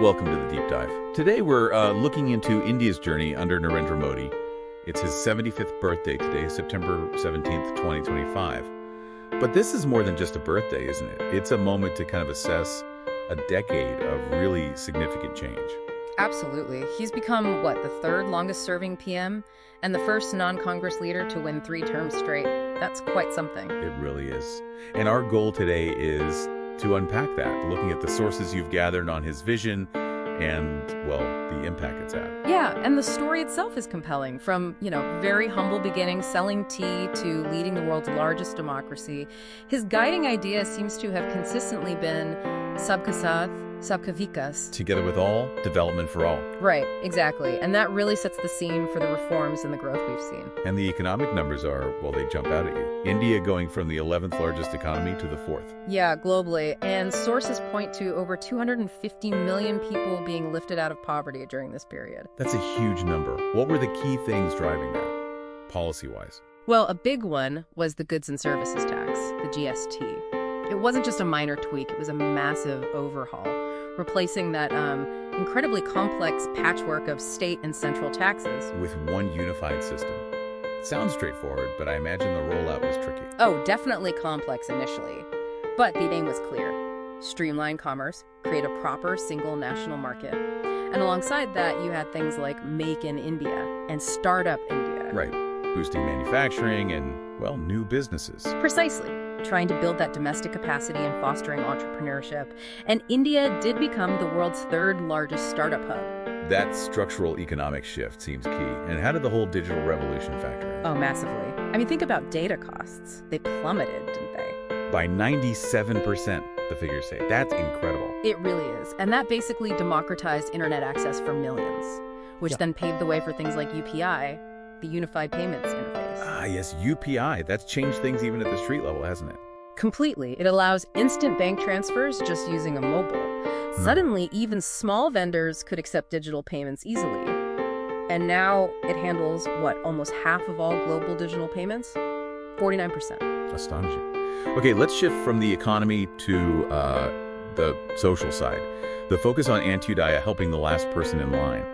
Welcome to the Deep Dive. Today we're looking into India's journey under Narendra Modi. It's his 75th birthday today, September 17th, 2025. But this is more than just a birthday, isn't it? It's a moment to kind of assess a decade of really significant change. Absolutely. He's become, what, the third longest-serving PM and the first non-Congress leader to win 3 terms straight. That's quite something. It really is. And our goal today is to unpack that, looking at the sources you've gathered on his vision and, well, the impact it's had. Yeah, and the story itself is compelling. From, very humble beginnings, selling tea, to leading the world's largest democracy. His guiding idea seems to have consistently been Sabka Saath, Sabka Vikas. Together with all, development for all. Right, exactly. And that really sets the scene for the reforms and the growth we've seen. And the economic numbers are, well, they jump out at you. India going from the 11th largest economy to the 4th. Yeah, globally. And sources point to over 250 million people being lifted out of poverty during this period. That's a huge number. What were the key things driving that, policy-wise? Well, a big one was the goods and services tax, the GST. It wasn't just a minor tweak, it was a massive overhaul, replacing that incredibly complex patchwork of state and central taxes. With one unified system. Sounds straightforward, but I imagine the rollout was tricky. Oh, definitely complex initially. But the aim was clear. Streamline commerce, create a proper single national market. And alongside that, you had things like Make in India and Startup India. Right. Boosting manufacturing and, well, new businesses. Precisely. Trying to build that domestic capacity and fostering entrepreneurship. And India did become the world's 3rd largest startup hub. That structural economic shift seems key. And how did the whole digital revolution factor in? Oh, massively. I mean, think about data costs. They plummeted, didn't they? By 97%, the figures say. That's incredible. It really is. And that basically democratized internet access for millions, which then paved the way for things like UPI, the Unified Payments Interface. Ah, yes, UPI. That's changed things even at the street level, hasn't it? Completely. It allows instant bank transfers just using a mobile. Suddenly, even small vendors could accept digital payments easily. And now it handles, what, almost half of all global digital payments? 49%. Astonishing. Okay, let's shift from the economy to the social side. The focus on Antyodaya, helping the last person in line.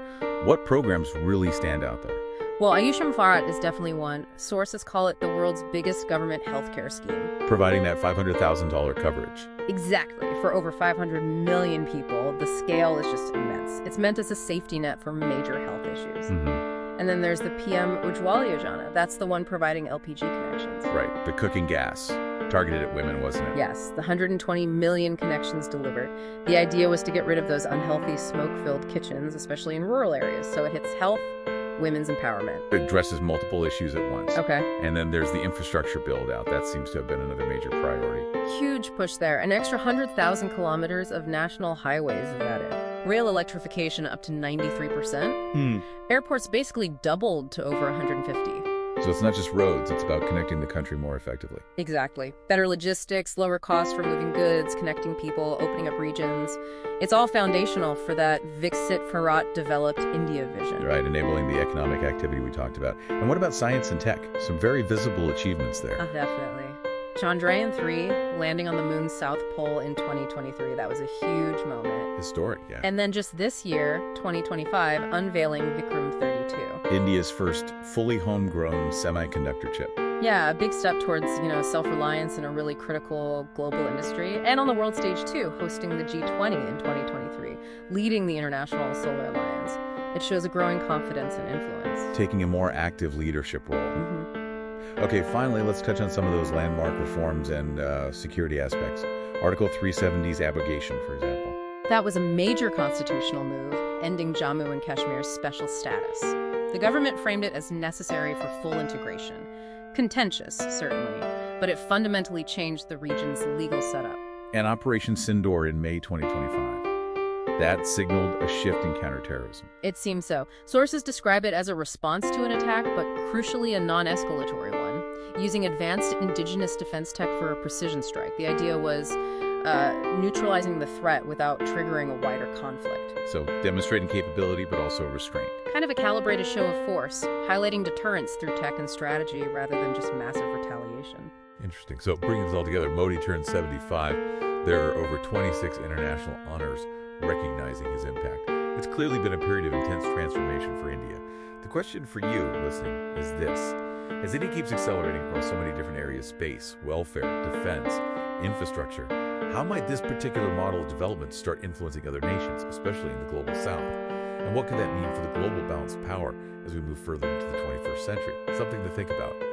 What programs really stand out there? Well, Ayushman Bharat is definitely one. Sources call it the world's biggest government healthcare scheme. Providing that $500,000 coverage. Exactly. For over 500 million people, the scale is just immense. It's meant as a safety net for major health issues. And then there's the PM Ujjwala Yojana. That's the one providing LPG connections. Right, the cooking gas. Targeted at women, wasn't it? Yes, the 120 million connections delivered. The idea was to get rid of those unhealthy smoke-filled kitchens, especially in rural areas. So it hits health, women's empowerment. It addresses multiple issues at once. Okay. And then there's the infrastructure build-out. That seems to have been another major priority. Huge push there. An extra 100,000 kilometers of national highways is added. Rail electrification up to 93%. Airports basically doubled to over 150. So it's not just roads, it's about connecting the country more effectively. Exactly. Better logistics, lower costs for moving goods, connecting people, opening up regions. It's all foundational for that Viksit Bharat developed India vision. Right, enabling the economic activity we talked about. And what about science and tech? Some very visible achievements there. Definitely. Chandrayaan-3 landing on the moon's south pole in 2023. That was a huge moment. Historic, yeah. And then just this year, 2025, unveiling Vikram 32. India's first fully homegrown semiconductor chip. Yeah, a big step towards, self-reliance in a really critical global industry. And on the world stage, too, hosting the G20 in 2023, leading the International Solar Alliance. It shows a growing confidence and influence. Taking a more active leadership role. Okay, finally, let's touch on some of those landmark reforms and security aspects. Article 370's abrogation, for example. That was a major constitutional move, ending Jammu and Kashmir's special status. The government framed it as necessary for full integration. Contentious, certainly, but it fundamentally changed the region's legal setup. And Operation Sindoor in May 2025. That signaled a shift in counterterrorism. It seems so. Sources describe it as a response to an attack, but crucially a non-escalatory one, using advanced indigenous defense tech for a precision strike. The idea was neutralizing the threat without triggering a wider conflict. So demonstrating capability, but also restraint. Kind of a calibrated show of force, highlighting deterrence through tech and strategy rather than just massive retaliation. Interesting. So bringing this all together, Modi turned 75. There are over 26 international honors. recognizing his impact. It's clearly been a period of intense transformation for India. The question for you, listening, is this. As India keeps accelerating across so many different areas, space, welfare, defense, infrastructure, how might this particular model of development start influencing other nations, especially in the global south? And what could that mean for the global balance of power as we move further into the 21st century? Something to think about.